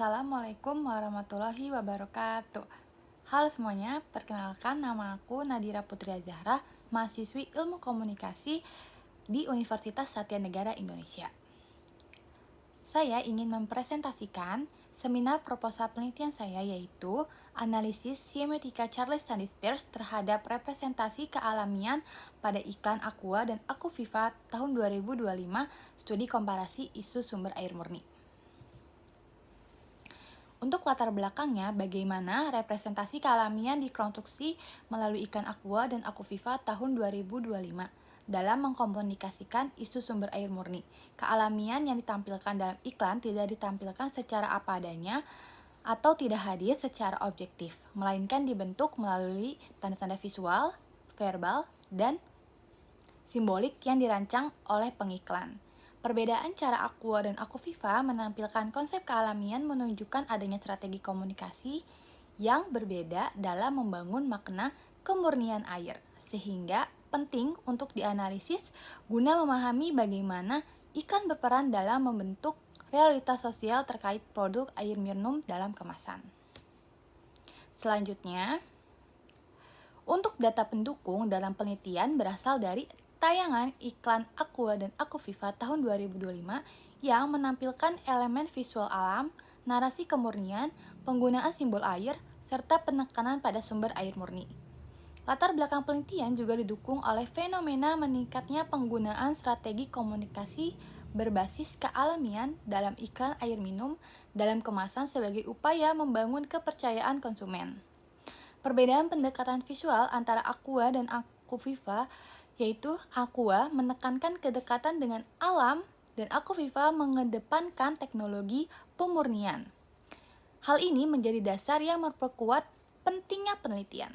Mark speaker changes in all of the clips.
Speaker 1: Assalamualaikum warahmatullahi wabarakatuh. Halo semuanya, perkenalkan nama aku Nadira Putri Zahra, mahasiswi Ilmu Komunikasi di Universitas Satya Negara Indonesia. Saya ingin mempresentasikan seminar proposal penelitian saya, yaitu analisis semiotika Charles Sanders Peirce terhadap representasi kealamian pada iklan Aqua dan Aquaviva tahun 2025, studi komparasi isu sumber air murni. Untuk latar belakangnya, bagaimana representasi kealamian dikonstruksi melalui iklan Aqua dan Aquaviva tahun 2025 dalam mengkomunikasikan isu sumber air murni. Kealamian yang ditampilkan dalam iklan tidak ditampilkan secara apa adanya atau tidak hadir secara objektif, melainkan dibentuk melalui tanda-tanda visual, verbal, dan simbolik yang dirancang oleh pengiklan. Perbedaan cara Aqua dan Aquaviva menampilkan konsep kealamian menunjukkan adanya strategi komunikasi yang berbeda dalam membangun makna kemurnian air, sehingga penting untuk dianalisis guna memahami bagaimana ikan berperan dalam membentuk realitas sosial terkait produk air minum dalam kemasan. Selanjutnya, untuk data pendukung dalam penelitian berasal dari tayangan iklan Aqua dan Aquaviva tahun 2025 yang menampilkan elemen visual alam, narasi kemurnian, penggunaan simbol air, serta penekanan pada sumber air murni. Latar belakang penelitian juga didukung oleh fenomena meningkatnya penggunaan strategi komunikasi berbasis kealamian dalam iklan air minum dalam kemasan sebagai upaya membangun kepercayaan konsumen. Perbedaan pendekatan visual antara Aqua dan Aquaviva yaitu Aqua menekankan kedekatan dengan alam dan Aquaviva mengedepankan teknologi pemurnian. Hal ini menjadi dasar yang memperkuat pentingnya penelitian.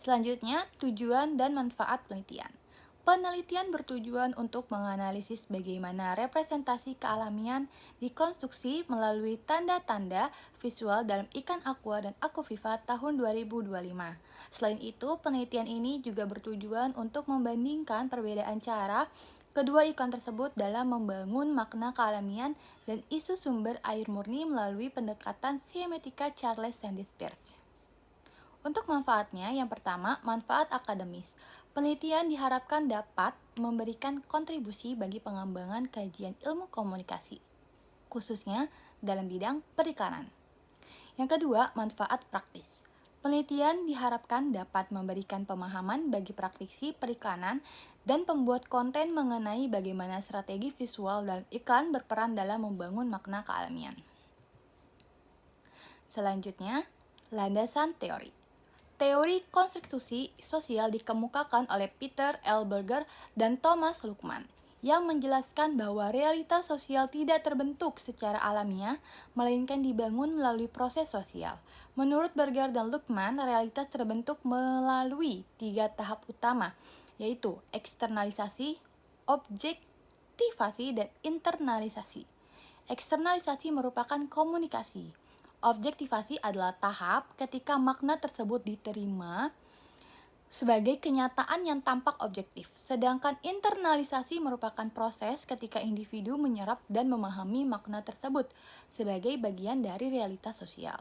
Speaker 1: Selanjutnya, tujuan dan manfaat penelitian. Penelitian bertujuan untuk menganalisis bagaimana representasi kealamian dikonstruksi melalui tanda-tanda visual dalam ikan Aqua dan Aquaviva tahun 2025. Selain itu, penelitian ini juga bertujuan untuk membandingkan perbedaan cara kedua iklan tersebut dalam membangun makna kealamian dan isu sumber air murni melalui pendekatan semiotika Charles Sanders Peirce. Untuk manfaatnya, yang pertama, manfaat akademis. Penelitian diharapkan dapat memberikan kontribusi bagi pengembangan kajian ilmu komunikasi, khususnya dalam bidang periklanan. Yang kedua, manfaat praktis. Penelitian diharapkan dapat memberikan pemahaman bagi praktisi periklanan dan pembuat konten mengenai bagaimana strategi visual dalam iklan berperan dalam membangun makna kealamian. Selanjutnya, landasan teori. Teori konstruksi sosial dikemukakan oleh Peter L. Berger dan Thomas Luhmann, yang menjelaskan bahwa realitas sosial tidak terbentuk secara alamiah, melainkan dibangun melalui proses sosial. Menurut Berger dan Luhmann, realitas terbentuk melalui 3 tahap utama, yaitu eksternalisasi, objektivasi, dan internalisasi. Eksternalisasi merupakan komunikasi. Objektivasi adalah tahap ketika makna tersebut diterima sebagai kenyataan yang tampak objektif, sedangkan internalisasi merupakan proses ketika individu menyerap dan memahami makna tersebut sebagai bagian dari realitas sosial.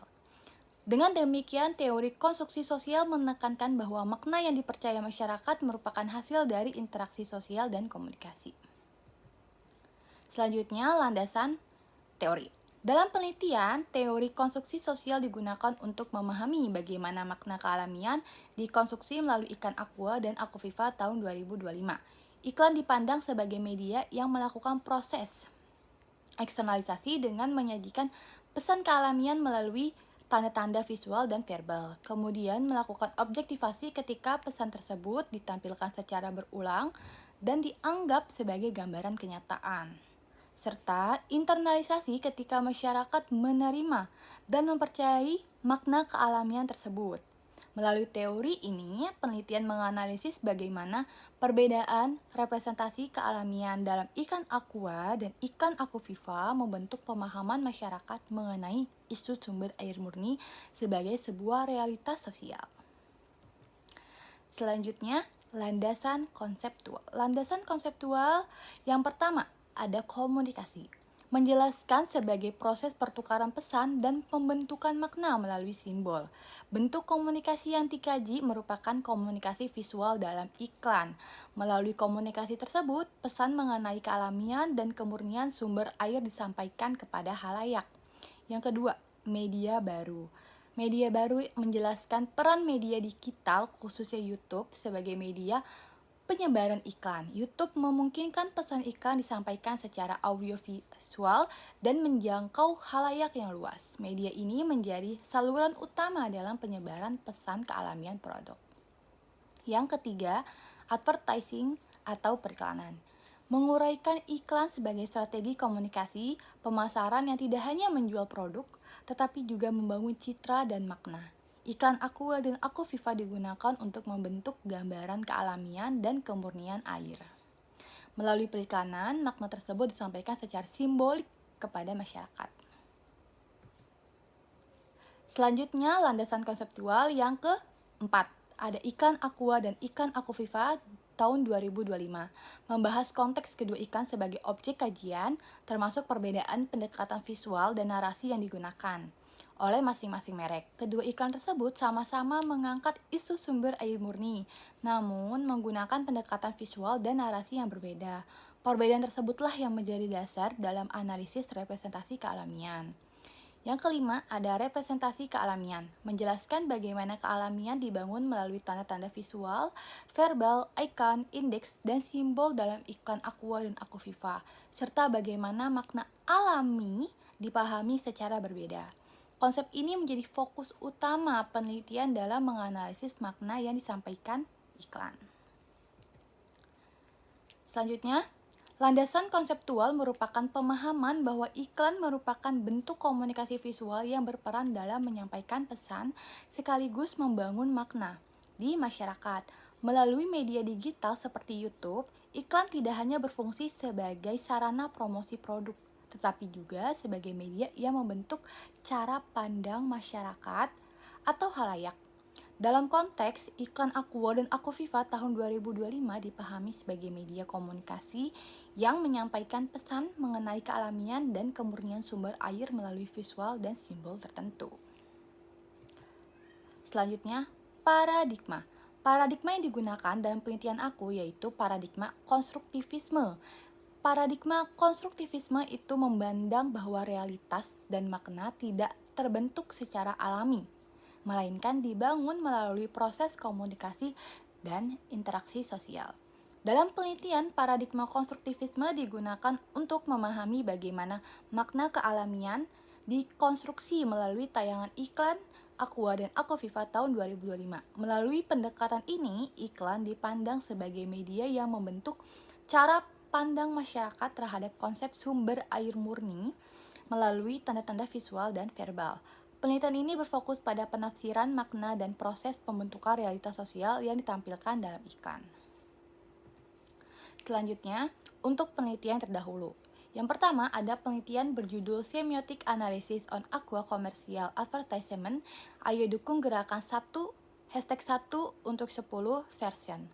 Speaker 1: Dengan demikian, teori konstruksi sosial menekankan bahwa makna yang dipercaya masyarakat merupakan hasil dari interaksi sosial dan komunikasi. Selanjutnya, landasan teori. Dalam penelitian, teori konstruksi sosial digunakan untuk memahami bagaimana makna kealamian dikonstruksi melalui iklan Aqua dan Aquaviva tahun 2025. Iklan dipandang sebagai media yang melakukan proses eksternalisasi dengan menyajikan pesan kealamian melalui tanda-tanda visual dan verbal. Kemudian melakukan objektivasi ketika pesan tersebut ditampilkan secara berulang dan dianggap sebagai gambaran kenyataan. Serta internalisasi ketika masyarakat menerima dan mempercayai makna kealamian tersebut. Melalui teori ini, penelitian menganalisis bagaimana perbedaan representasi kealamian dalam ikan Aqua dan ikan Aquaviva membentuk pemahaman masyarakat mengenai isu sumber air murni sebagai sebuah realitas sosial. Selanjutnya, landasan konseptual. Landasan konseptual yang pertama, ada komunikasi. menjelaskan sebagai proses pertukaran pesan dan pembentukan makna melalui simbol. Bentuk komunikasi yang dikaji merupakan komunikasi visual dalam iklan. Melalui komunikasi tersebut, pesan mengenai kealamian dan kemurnian sumber air disampaikan kepada halayak. Yang kedua, media baru. Media baru menjelaskan peran media digital, khususnya YouTube, sebagai media penyebaran iklan. YouTube memungkinkan pesan iklan disampaikan secara audiovisual dan menjangkau khalayak yang luas. Media ini menjadi saluran utama dalam penyebaran pesan kealamian produk. Yang ketiga, advertising atau periklanan. Menguraikan iklan sebagai strategi komunikasi pemasaran yang tidak hanya menjual produk, tetapi juga membangun citra dan makna. Iklan Aqua dan Aquaviva digunakan untuk membentuk gambaran kealamian dan kemurnian air. Melalui periklanan, makna tersebut disampaikan secara simbolik kepada masyarakat. Selanjutnya, landasan konseptual yang keempat. Ada iklan Aqua dan iklan Aquaviva tahun 2025. Membahas konteks kedua iklan sebagai objek kajian, termasuk perbedaan pendekatan visual dan narasi yang digunakan oleh masing-masing merek. Kedua iklan tersebut sama-sama mengangkat isu sumber air murni, namun menggunakan pendekatan visual dan narasi yang berbeda. Perbedaan tersebutlah yang menjadi dasar dalam analisis representasi kealamian. Yang kelima, ada representasi kealamian, menjelaskan bagaimana kealamian dibangun melalui tanda-tanda visual, verbal, ikon, indeks, dan simbol dalam iklan Aqua dan Aquaviva, serta bagaimana makna alami dipahami secara berbeda. Konsep ini menjadi fokus utama penelitian dalam menganalisis makna yang disampaikan iklan. Selanjutnya, landasan konseptual merupakan pemahaman bahwa iklan merupakan bentuk komunikasi visual yang berperan dalam menyampaikan pesan sekaligus membangun makna di masyarakat. Melalui media digital seperti YouTube, iklan tidak hanya berfungsi sebagai sarana promosi produk, tetapi juga sebagai media yang membentuk cara pandang masyarakat atau halayak. Dalam konteks, iklan Aqua dan Aquaviva tahun 2025 dipahami sebagai media komunikasi yang menyampaikan pesan mengenai kealamian dan kemurnian sumber air melalui visual dan simbol tertentu. Selanjutnya, paradigma. Paradigma yang digunakan dalam penelitian aku yaitu paradigma konstruktivisme. Paradigma konstruktivisme itu memandang bahwa realitas dan makna tidak terbentuk secara alami, melainkan dibangun melalui proses komunikasi dan interaksi sosial. Dalam penelitian, paradigma konstruktivisme digunakan untuk memahami bagaimana makna kealamian dikonstruksi melalui tayangan iklan Aqua dan Aquaviva tahun 2025. Melalui pendekatan ini, iklan dipandang sebagai media yang membentuk cara pandang masyarakat terhadap konsep sumber air murni melalui tanda-tanda visual dan verbal. Penelitian ini berfokus pada penafsiran makna dan proses pembentukan realitas sosial yang ditampilkan dalam iklan. Selanjutnya, untuk penelitian terdahulu. Yang pertama ada penelitian berjudul Semiotic Analysis on Aqua Commercial Advertisement. Ayo dukung gerakan 1 untuk 10 version.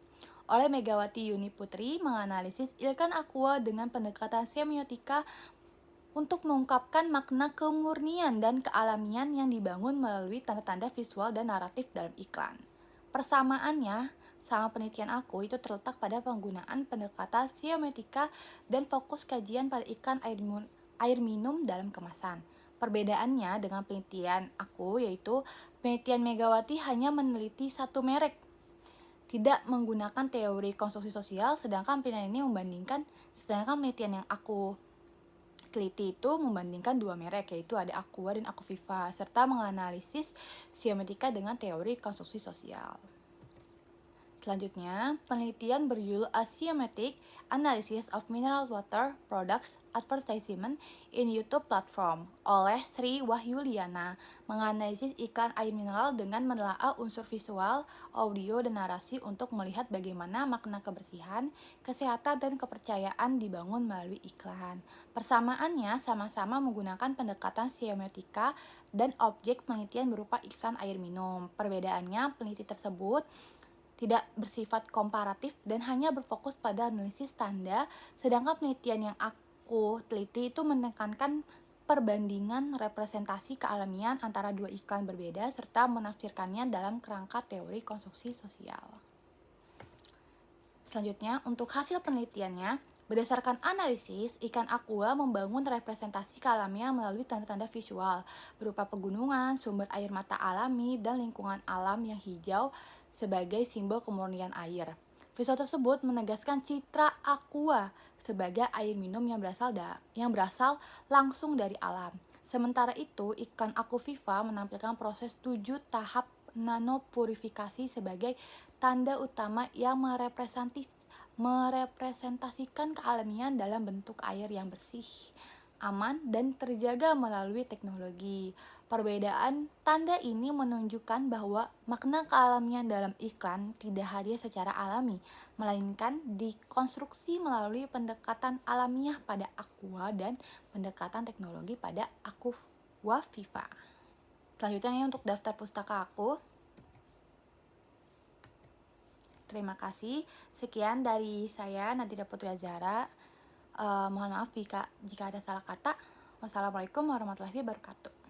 Speaker 1: Oleh Megawati Yuni Putri menganalisis iklan Aqua dengan pendekatan semiotika untuk mengungkapkan makna kemurnian dan kealamian yang dibangun melalui tanda-tanda visual dan naratif dalam iklan. Persamaannya sama penelitian aku itu terletak pada penggunaan pendekatan semiotika dan fokus kajian pada iklan air minum dalam kemasan. Perbedaannya dengan penelitian aku yaitu penelitian Megawati hanya meneliti satu merek, tidak menggunakan teori konstruksi sosial, sedangkan penelitian yang aku teliti itu membandingkan dua merek, yaitu ada Aqua dan Aquaviva, serta menganalisis semiotika dengan teori konstruksi sosial. Selanjutnya, penelitian berjudul Axiomatic Analysis of Mineral Water Products Advertisement in YouTube Platform oleh Sri Wahyuliana menganalisis iklan air mineral dengan menelaah unsur visual, audio, dan narasi untuk melihat bagaimana makna kebersihan, kesehatan, dan kepercayaan dibangun melalui iklan. Persamaannya sama-sama menggunakan pendekatan semiotika dan objek penelitian berupa iklan air minum. Perbedaannya, peneliti tersebut tidak bersifat komparatif dan hanya berfokus pada analisis tanda, sedangkan penelitian yang aku teliti itu menekankan perbandingan representasi kealamian antara dua iklan berbeda serta menafsirkannya dalam kerangka teori konstruksi sosial. Selanjutnya, untuk hasil penelitiannya, berdasarkan analisis, ikan aqua membangun representasi kealamian melalui tanda-tanda visual berupa pegunungan, sumber air mata alami, dan lingkungan alam yang hijau sebagai simbol kemurnian air. Visual tersebut menegaskan citra aqua sebagai air minum yang berasal langsung dari alam. Sementara itu, iklan Aquaviva menampilkan proses 7 tahap nanopurifikasi sebagai tanda utama yang merepresentasikan kealamian dalam bentuk air yang bersih, aman, dan terjaga melalui teknologi. Perbedaan tanda ini menunjukkan bahwa makna kealamian dalam iklan tidak hadir secara alami, melainkan dikonstruksi melalui pendekatan alamiah pada aqua dan pendekatan teknologi pada Aquaviva. Selanjutnya untuk daftar pustaka aku. Terima kasih. Sekian dari saya, Nadira Putri Azhara. Mohon maaf jika ada salah kata. Wassalamualaikum warahmatullahi wabarakatuh.